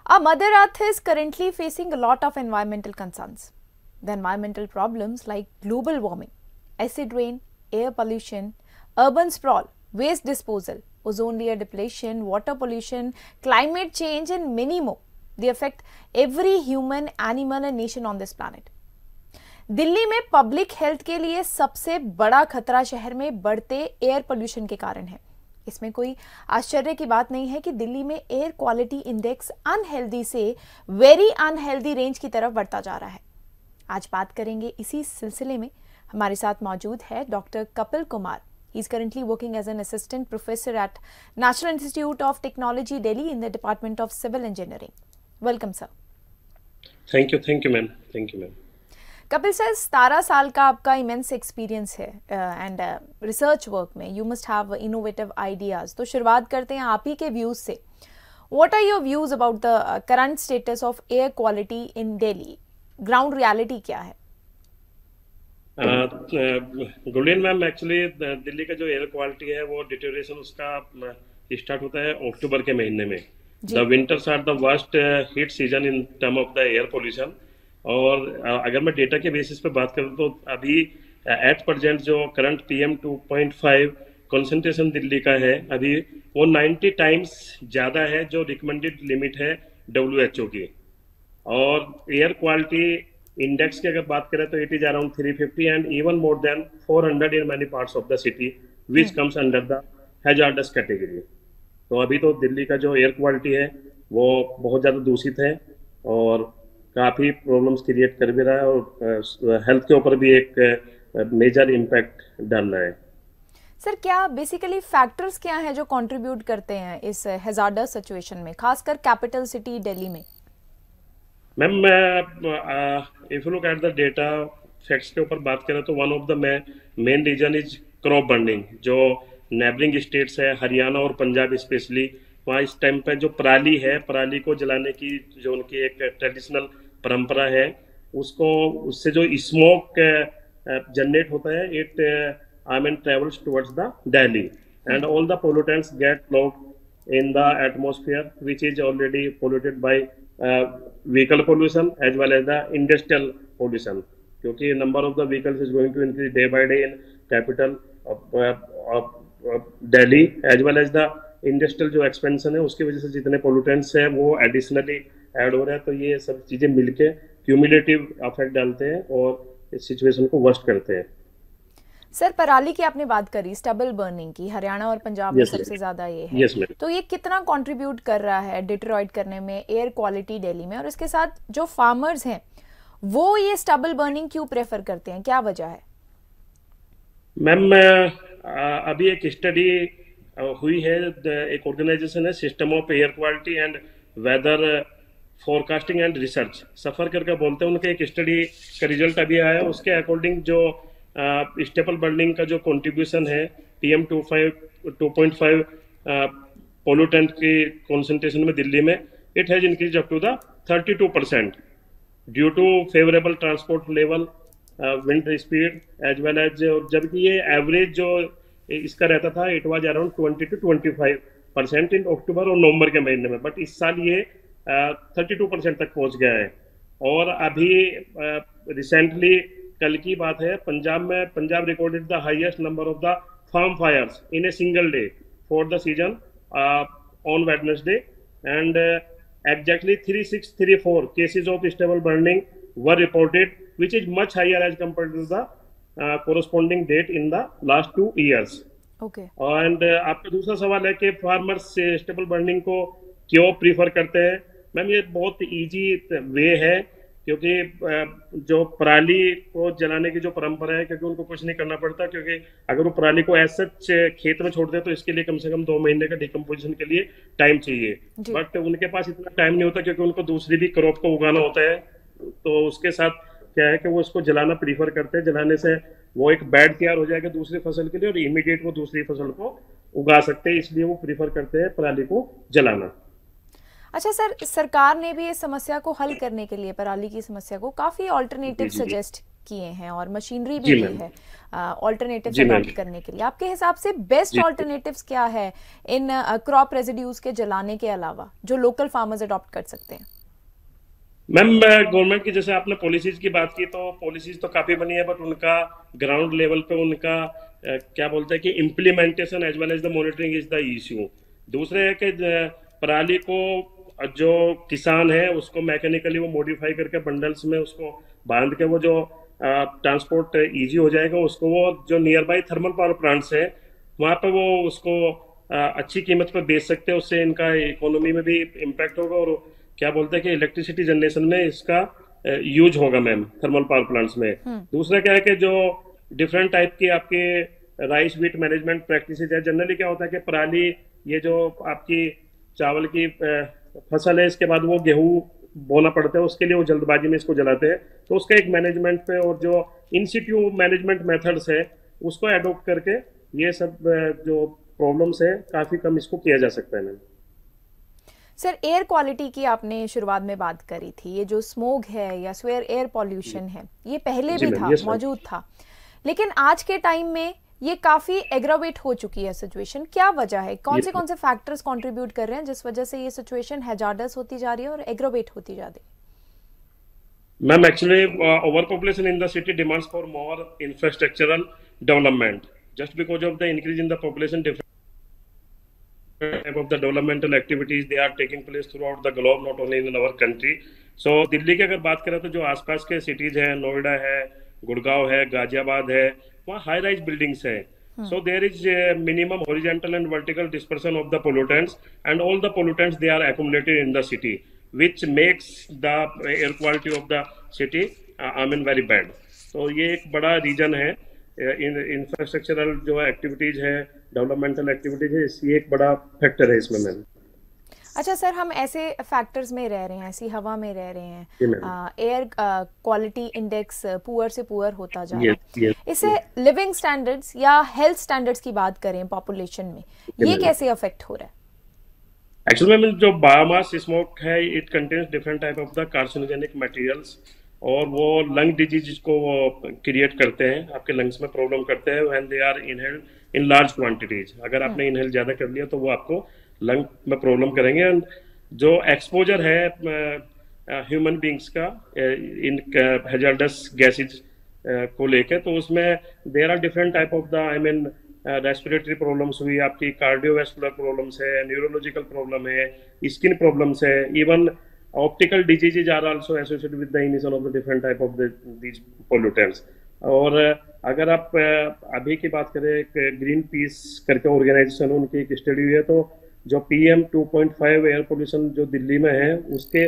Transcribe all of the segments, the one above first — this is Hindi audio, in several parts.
Our Mother Earth is currently facing a lot of environmental concerns. The environmental problems like global warming, acid rain, air pollution, urban sprawl, waste disposal, ozone layer depletion, water pollution, climate change, and many more. They affect every human, animal, and nation on this planet. Delhi में पब्लिक हेल्थ के लिए सबसे बड़ा खतरा शहर में बढ़ते एयर पोल्यूशन के कारण है। इसमें कोई आश्चर्य की बात नहीं है कि दिल्ली में एयर क्वालिटी इंडेक्स अनहेल्दी से वेरी अनहेल्दी रेंज की तरफ बढ़ता जा रहा है। आज बात करेंगे इसी सिलसिले में। हमारे साथ मौजूद है doctor Kapil Kumar. He is currently working as an assistant professor at national institute of technology Delhi in the department of civil engineering. Welcome sir. Thank you ma'am, thank you ma'am. Kapil sir, 17 साल का आपका इमेंस एक्सपीरियंस है एंड रिसर्च वर्क में। You must have innovative ideas. तो शुरुआत करते हैं आप ही के व्यूज से। What are your views about the current status of air quality in Delhi? Ground reality क्या है? गुलिन मैम, एक्चुअली दिल्ली का जो एयर क्वालिटी है वो डिटेरियोरेशन उसका स्टार्ट होता है अक्टूबर के महीने में। The winters are the worst heat season in term of the air pollution. और अगर मैं डेटा के बेसिस पे बात करूं तो अभी एट प्रेजेंट जो करंट PM 2.5 कंसंट्रेशन दिल्ली का है अभी वो 90 टाइम्स ज़्यादा है जो रिकमेंडेड लिमिट है WHO की। और एयर क्वालिटी इंडेक्स की अगर बात करें तो it is around 350 and even more than 400 in many parts of the city which comes under the hazards category. तो अभी तो दिल्ली का जो एयर क्वालिटी है वो बहुत ज़्यादा दूषित है और काफ़ी प्रॉब्लम्स क्रिएट कर भी रहा है और हेल्थ के ऊपर भी एक मेजर इम्पैक्ट डाल रहा है। सर, क्या बेसिकली फैक्टर्स क्या हैं जो कंट्रीब्यूट करते हैं इस हैजार्डस सिचुएशन में, खासकर कैपिटल सिटी दिल्ली में? Ma'am, if you look at the data facts के ऊपर बात करें तो one of the main reason is crop burning. जो नेबरिंग स्टेट्स है हरियाणा और पंजाब स्पेशली, वहाँ इस टाइम पे जो पराली है, पराली को जलाने की जो उनकी एक ट्रेडिशनल परंपरा है, उससे जो स्मोक जनरेट होता है it travels towards the Delhi and all the pollutants get locked in the atmosphere which is already polluted by vehicle pollution as well as the industrial pollution, क्योंकि number of the vehicles is going to increase day by day in capital Delhi as well as the industrial जो एक्सपेंशन है उसकी वजह से जितने पोल्यूटेंट्स हैं वो एडिशनली ऐड हो रहे हैं। तो ये सब चीज़ें मिलके क्यूमुलेटिव इफेक्ट डालते हैं और इस सिचुएशन को वर्स्ट करते हैं। सर, पराली की आपने बात करी, स्टबल बर्निंग की, हरियाणा और पंजाब में सबसे ज्यादा ये है। तो ये कितना कंट्रीब्यूट कर रहा है डिट्रॉइट करने में एयर क्वालिटी दिल्ली में? और इसके साथ जो फार्मर्स हैं वो ये स्टबल बर्निंग क्यों प्रेफर करते हैं, क्या वजह है? मैम, अभी एक स्टडी हुई है, एक ऑर्गेनाइजेशन है system of air quality and weather forecasting and research, SAFAR करके बोलते हैं। उनके एक स्टडी का रिजल्ट अभी आया, उसके अकॉर्डिंग जो स्टेपल बर्निंग का जो कंट्रीब्यूशन है PM 2.5 पोल्यूटेंट की कॉन्सेंट्रेशन में दिल्ली में, it has increase up to the 32% due to favourable transport level, wind speed as well as, जबकि ये एवरेज जो इसका रहता था it was around 20 to 25% in October और नवंबर के महीने में, बट इस साल ये 32% तक पहुंच गया है। और अभी रिसेंटली कल की बात है, Punjab recorded the highest number of the farm fires in a single day for the season on Wednesday and exactly 3634 cases of stubble burning were reported, which is much higher as compared to the corresponding date in the last 2 years. Okay. And आपका दूसरा सवाल है कि फार्मर्स स्टेबल बर्निंग को क्यों प्रीफर करते हैं? मैम, ये बहुत इजी वे है, क्योंकि जो पराली को जलाने की जो परंपरा है, क्योंकि उनको कुछ नहीं करना पड़ता, क्योंकि अगर वो पराली को ऐसा खेत में छोड़ दे तो इसके लिए कम से कम 2 महीने का डिकम्पोजिशन के लिए टाइम चाहिए, बट उनके पास इतना टाइम नहीं होता क्योंकि उनको दूसरी भी क्रॉप को उगाना होता है। तो उसके साथ क्या है कि वो इसको जलाना प्रीफर करते हैं। जलाने से वो एक बेड तैयार हो जाएगा दूसरी फसल के लिए और इमीडिएट वो दूसरी फसल को उगा सकते हैं, इसलिए वो प्रीफर करते हैं पराली को जलाना। अच्छा सर, सरकार ने भी इस समस्या को हल करने के लिए, पराली की समस्या को, काफी ऑल्टरनेटिव सजेस्ट किए हैं और मशीनरी भी जी दी मैम। है ऑल्टरनेटिव्स जी मैम। अडॉप्ट करने के लिए, आपके हिसाब से बेस्ट जी ऑल्टरनेटिव्स क्या है इन क्रॉप रेजिड्यूज के जलाने के अलावा जो लोकल फार्मर्स अडॉप्ट कर सकते हैं? मैम, गवर्नमेंट की जैसे आपने पॉलिसीज की बात की, तो पॉलिसीज तो काफी बनी है, बट उनका ग्राउंड लेवल पे उनका क्या बोलते हैं कि implementation as well as the monitoring is the issue. दूसरे है कि पराली को जो किसान है उसको मैकेनिकली वो मॉडिफाई करके बंडल्स में उसको बांध के वो जो ट्रांसपोर्ट इजी हो जाएगा, उसको वो जो near by thermal power plants है वहां पे वो उसको अच्छी कीमत पर बेच सकते हैं। उससे इनका इकोनॉमी में भी इम्पैक्ट होगा और क्या बोलते हैं कि इलेक्ट्रिसिटी जनरेशन में इसका यूज होगा मैम, थर्मल पावर प्लांट्स में। दूसरा क्या है कि जो डिफरेंट टाइप की आपके राइस वीट मैनेजमेंट प्रैक्टिसेस है, जनरली क्या होता है कि पराली ये जो आपकी चावल की फसल है, इसके बाद वो गेहूं बोना पड़ता है, उसके लिए वो जल्दबाजी में इसको जलाते हैं। तो उसका एक मैनेजमेंट पे और जो इंसिट्यू मैनेजमेंट मेथड्स है उसको एडोप्ट करके ये सब जो प्रॉब्लम्स है काफी कम इसको किया जा सकता है मैम। सर, एयर क्वालिटी की आपने शुरुआत में बात करी थी, ये जो स्मोग है या स्वेयर एयर पॉल्यूशन है ये पहले जी भी मैम। था, यस मैम। मौजूद था, लेकिन आज के टाइम में ये काफी एग्रावेट हो चुकी है सिचुएशन। क्या वजह है, कौन से फैक्टर्स कंट्रीब्यूट कर रहे हैं जिस वजह से ये सिचुएशन हैजार्डस होती जा रही है और एग्रावेट होती जा रही है? Ma'am actually over population in the city demands for more infrastructural development just because of the increase in the population. type of the developmental activities they are taking place throughout the globe, not only in our country. So Delhi की अगर बात करें तो जो आसपास के सिटीज हैं, नोएडा है, गुड़गांव है, गाजियाबाद है, वहाँ हाई राइज बिल्डिंग्स हैं. So there is a minimum horizontal and vertical dispersion of the pollutants, and all the pollutants they are accumulated in the city, which makes the air quality of the city very bad. तो ये एक बड़ा रीजन है, इंफ्रास्ट्रक्चरल जो एक्टिविटीज है, डेवलपमेंटल एक्टिविटीज है, ये एक बड़ा फैक्टर है इसमें मैम। अच्छा सर, हम ऐसे फैक्टर्स में रह रहे हैं, ऐसी हवा में रह रहे हैं, जी ma'am. Air quality index poor से पुअर होता जा रहा यस है। यस इससे लिविंग स्टैंडर्ड्स या हेल्थ स्टैंडर्ड्स की बात करें पॉपुलेशन में, ये मैम। कैसे अफेक्ट हो रहा है? एक्चुअली मैम जो बायोमास स्मोक है, it contains different type of the carcinogenic materials, और वो लंग डिजीज को वो क्रिएट करते हैं, आपके लंग्स में प्रॉब्लम करते हैं when they are inhaled in large quantities. अगर आपने इनहेल ज्यादा कर लिया तो वो आपको लंग में प्रॉब्लम करेंगे। एंड जो एक्सपोजर है ह्यूमन बींग्स का इन हैजार्डस गैसेज को लेके, तो उसमें there are different type of the respiratory problems हुई, आपकी कार्डियोवैस्कुलर प्रॉब्लम्स है, न्यूरोलॉजिकल प्रॉब्लम है, स्किन प्रॉब्लम्स है, even optical diseases are also associated with the emission of the different type of these pollutants. और अगर आप अभी की बात करें, ग्रीन पीस करके ऑर्गेनाइजेशन, उनकी एक स्टडी हुई है, तो जो PM 2.5 एयर पोल्यूशन जो दिल्ली में है उसके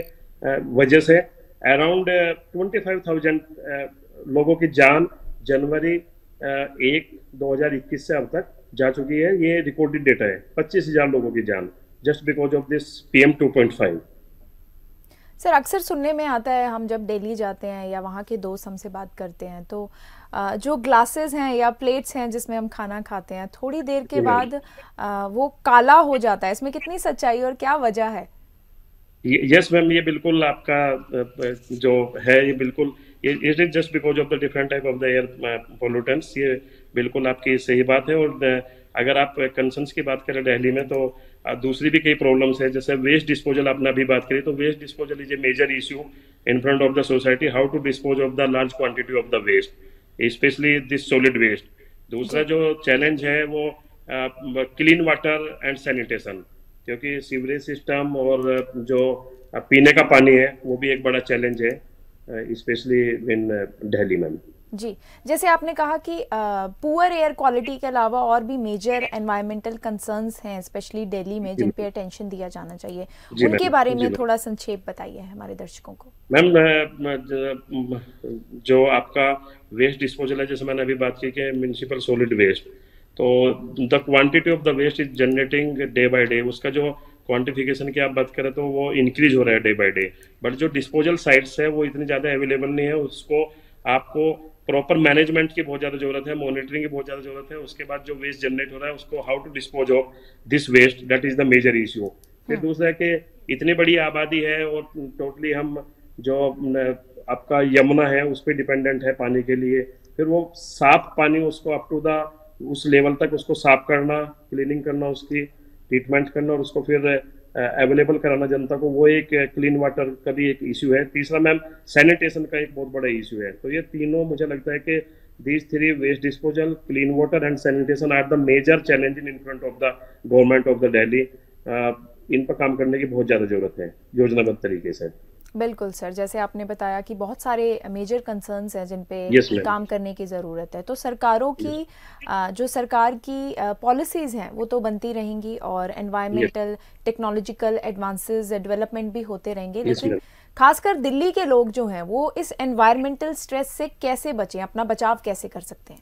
वजह से अराउंड 25,000 लोगों की जान जनवरी 1, 2021 से अब तक जा चुकी है। ये रिकॉर्डेड डेटा है, 25,000 लोगों की जान just because of this PM 2.5। Sir, अक्सर सुनने में आता है, हम जब दिल्ली जाते हैं या वहाँ के दोस्त हमसे बात करते हैं, तो जो ग्लासेस हैं या प्लेट्स हैं जिसमें हम खाना खाते हैं, थोड़ी देर के बाद वो काला हो जाता है। इसमें कितनी सच्चाई और क्या वजह है? यस मैम, ये बिल्कुल आपका जो है, ये बिल्कुल it is just because of the different type of the air pollutants. ये बिल्कुल आपकी सही बात है। और अगर आप कंसर्न्स की बात करें दिल्ली में, तो दूसरी भी कई प्रॉब्लम्स है, जैसे वेस्ट डिस्पोजल आपने अभी बात करी, तो waste disposal is a major issue in front of the society, how to dispose of the large quantity of the waste, specially this solid waste. दूसरा जो चैलेंज है वो क्लीन वाटर एंड सैनिटेशन, क्योंकि सीवरेज सिस्टम और जो पीने का पानी है वो भी एक बड़ा चैलेंज है, स्पेशली इन दिल्ली में। जी, जैसे आपने कहा कि पुअर एयर क्वालिटी के अलावा और भी मेजर एनवायरमेंटल कंसर्न्स हैं स्पेशली दिल्ली में, जिन पे अटेंशन दिया जाना चाहिए, उनके बारे में थोड़ा संक्षेप बताइए हमारे दर्शकों को। मैम, जो आपका वेस्ट डिस्पोजल है, जैसे मैंने अभी बात की कि म्युनिसिपल सॉलिड वेस्ट, तो the quantity of the waste is generating day by day. उसका जो क्वांटिफिकेशन की आप बात करें तो वो इंक्रीज हो रहा है डे बाय डे, बट जो डिस्पोजल साइट्स है वो इतनी ज़्यादा अवेलेबल नहीं है। उसको आपको प्रॉपर मैनेजमेंट की बहुत ज़्यादा जरूरत है, मॉनिटरिंग की बहुत ज़्यादा जरूरत है। उसके बाद जो वेस्ट जनरेट हो रहा है उसको how to dispose of this waste, that is the major issue. फिर दूसरा है कि इतनी बड़ी आबादी है और टोटली हम जो आपका यमुना है उस पर डिपेंडेंट है पानी के लिए। फिर वो साफ पानी उसको अप टू द उस लेवल तक उसको साफ करना, क्लीनिंग करना, उसकी ट्रीटमेंट करना और उसको फिर अवेलेबल कराना जनता को, वो एक क्लीन वाटर का भी एक इश्यू है। तीसरा मैम सैनिटेशन का एक बहुत बड़ा इश्यू है। तो ये तीनों मुझे लगता है कि these three, waste disposal, clean water and sanitation, are the major challenge in front of the government of the Delhi. इन पर काम करने की बहुत ज़्यादा ज़रूरत है योजनाबद्ध तरीके से। बिल्कुल सर, जैसे आपने बताया कि बहुत सारे मेजर कंसर्न्स हैं जिन पे यस मैम। काम करने की ज़रूरत है। तो सरकारों की जो सरकार की पॉलिसीज़ हैं वो तो बनती रहेंगी और एनवायरमेंटल टेक्नोलॉजिकल एडवांसेस डेवलपमेंट भी होते रहेंगे, लेकिन खासकर दिल्ली के लोग जो हैं वो इस एनवायरमेंटल स्ट्रेस से कैसे बचें, अपना बचाव कैसे कर सकते हैं?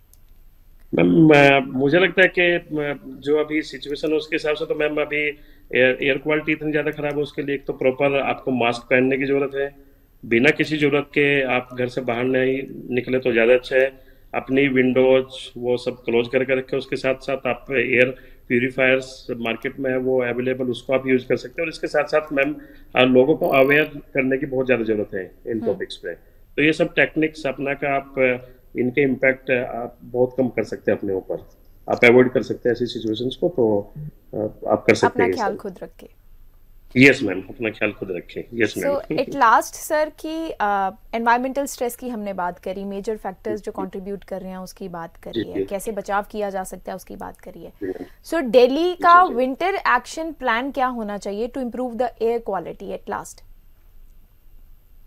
मैम मुझे लगता है कि जो अभी सिचुएशन है उसके हिसाब से तो मैम अभी एयर क्वालिटी इतनी ज़्यादा खराब है, उसके लिए एक तो प्रॉपर आपको मास्क पहनने की ज़रूरत है। बिना किसी ज़रूरत के आप घर से बाहर नहीं निकले तो ज़्यादा अच्छा है। अपनी विंडोज वो सब क्लोज करके रखें। उसके साथ साथ आप एयर प्यूरिफायर्स मार्केट में है वो अवेलेबल, उसको आप यूज़ कर सकते हैं। और इसके साथ साथ मैम लोगों को अवेयर करने की बहुत ज़्यादा ज़रूरत है इन टॉपिक्स पे। तो ये सब टेक्निक्स अपना का आप इनके इम्पैक्ट आप बहुत कम कर सकते हैं अपने ऊपर, आप अवॉइड कर सकते हैं ऐसी सिचुएशंस को। तो आप कर सकते हैं अपना ख्याल खुद रखें। यस मैम, अपना ख्याल खुद रखें। Yes ma'am. So at last sir की एनवायरमेंटल स्ट्रेस की हमने बात करी, मेजर फैक्टर्स जो कंट्रीब्यूट कर रहे हैं उसकी बात करी है, कैसे बचाव किया जा सकता है उसकी बात करी है। सो दिल्ली का विंटर एक्शन प्लान क्या होना चाहिए to improve the air quality at last?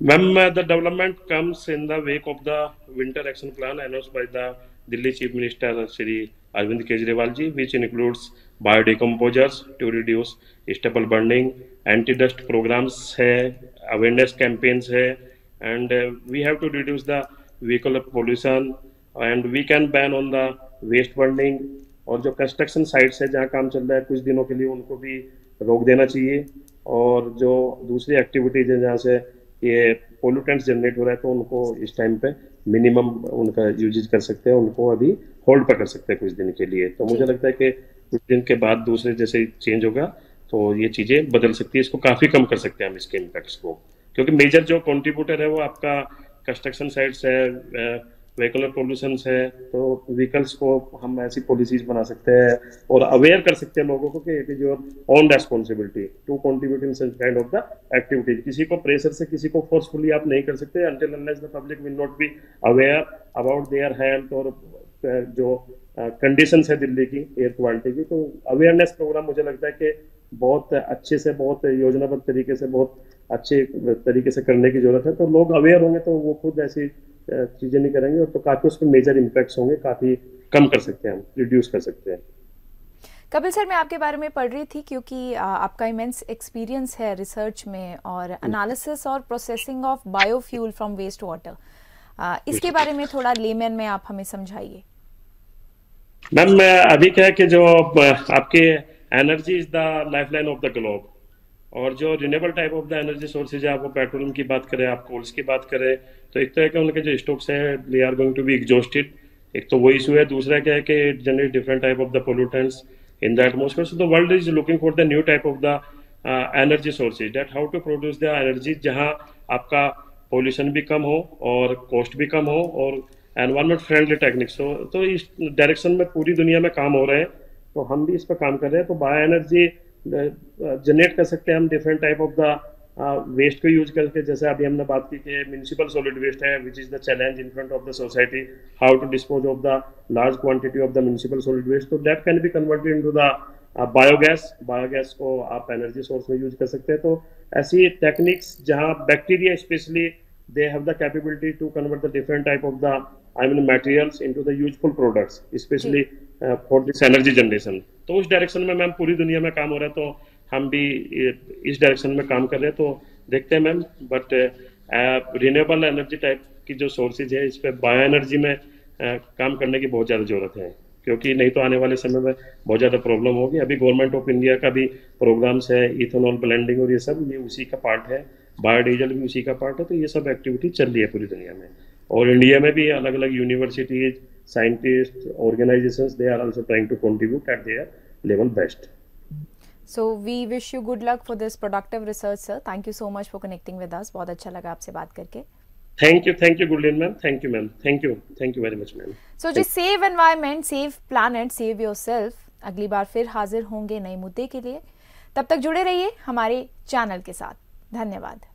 Ma'am, the development comes in the wake of the winter action plan announced by the Delhi Chief Minister Shri Arvind Kejriwal ji, which includes biodecomposers to reduce stubble burning, anti-dust programs है, awareness campaigns है, and we have to reduce the vehicle pollution and we can ban on the waste burning। और जो कंस्ट्रक्शन साइट्स है जहाँ काम चल रहा है कुछ दिनों के लिए उनको भी रोक देना चाहिए। और जो दूसरी एक्टिविटीज है जहाँ से ये पोल्यूटेंट्स जनरेट हो रहा है तो उनको इस टाइम पे मिनिमम उनका यूजेज कर सकते हैं, उनको अभी होल्ड पर कर सकते हैं कुछ दिन के लिए। तो मुझे लगता है कि कुछ दिन के बाद दूसरे जैसे चेंज होगा तो ये चीज़ें बदल सकती है, इसको काफ़ी कम कर सकते हैं हम इसके इम्पैक्ट्स को। क्योंकि मेजर जो कॉन्ट्रीब्यूटर है वो आपका कंस्ट्रक्शन साइट्स है, व्हीकुलर पोल्यूशन है। तो व्हीकल्स को हम ऐसी पॉलिसीज बना सकते हैं और अवेयर कर सकते हैं लोगों को कि it is your own responsibility to contribute in such kind of the activities. किसी को प्रेशर से, किसी को फोर्सफुली आप नहीं कर सकते until unless the public will not be aware about their health और जो कंडीशंस है दिल्ली की एयर क्वालिटी की। तो अवेयरनेस प्रोग्राम मुझे लगता है कि बहुत अच्छे से, बहुत योजनाबद्ध तरीके से, बहुत अच्छे तरीके से करने की जरूरत है। तो लोग अवेयर होंगे तो वो खुद ऐसी चीजें नहीं करेंगे और तो काफी उस पर मेजर इम्पैक्ट्स होंगे, काफी कम कर सकते हैं हम, रिड्यूस कर सकते हैं। कपिल सर, मैं आपके बारे में पढ़ रही थी क्योंकि आपका इमेंस एक्सपीरियंस है रिसर्च में और एनालिसिस और processing of biofuel from waste water, इसके बारे में थोड़ा लेमन में आप हमें समझाइए। मैम अभी क्या है कि जो आपके energy is the lifeline of the globe, और जो renewable type of the energy sources है, आप वो पेट्रोलियम की बात करें, आप कोल्स की बात करें, तो एक तो है कि उनके जो स्टॉक्स है they are going to be exhausted. एक तो वो इशू है। दूसरा क्या है कि it generate different type of the pollutants in the atmosphere. So the world is looking for the new type of the energy sources, that how to produce the energy जहां आपका पोल्यूशन भी कम हो और कॉस्ट भी कम हो और एनवायरमेंट फ्रेंडली टेक्निक्स हो। तो इस डायरेक्शन में पूरी दुनिया में काम हो रहे हैं, तो हम भी इस पर काम कर रहे हैं। तो बायो एनर्जी जनरेट कर सकते हैं हम different type of the waste को यूज करके। जैसे अभी हमने बात की कि म्युनिसिपल सॉलिड वेस्ट है which is the challenge in front of the society, how to dispose of the large quantity of the municipal solid waste. तो that can be converted into the biogas. Biogas को आप एनर्जी सोर्स में यूज कर सकते हैं। तो ऐसी टेक्निक्स जहां bacteria specially they have the capability to convert the different type of the materials into the useful products, especially for this energy generation। तो उस डायरेक्शन में मैम पूरी दुनिया में काम हो रहा है, तो हम भी इस डायरेक्शन में काम कर रहे हैं। तो देखते हैं ma'am, but renewable energy type की जो सोर्सेज है इस पर बायो एनर्जी में काम करने की बहुत ज़्यादा जरूरत है, क्योंकि नहीं तो आने वाले समय में बहुत ज़्यादा प्रॉब्लम होगी। अभी गवर्नमेंट ऑफ इंडिया का भी प्रोग्राम्स है, इथेनॉल ब्लेंडिंग और ये सब, ये उसी का पार्ट है, बायोडीजल भी उसी का पार्ट है। तो ये सब एक्टिविटी चल रही है पूरी दुनिया में, और इंडिया में भी अलग अलग universities, scientist, organisations, they are also trying to contribute at their level best. So we wish you good luck for this productive research, sir. Thank you so much for connecting with us. बहुत अच्छा लगा आपसे बात करके. Thank you, Gulin ma'am. Thank you, ma'am. Thank you very much, ma'am. So ji save environment, save planet, save yourself. अगली बार फिर हाजिर होंगे नए मुद्दे के लिए. तब तक जुड़े रहिए हमारे चैनल के साथ. धन्यवाद.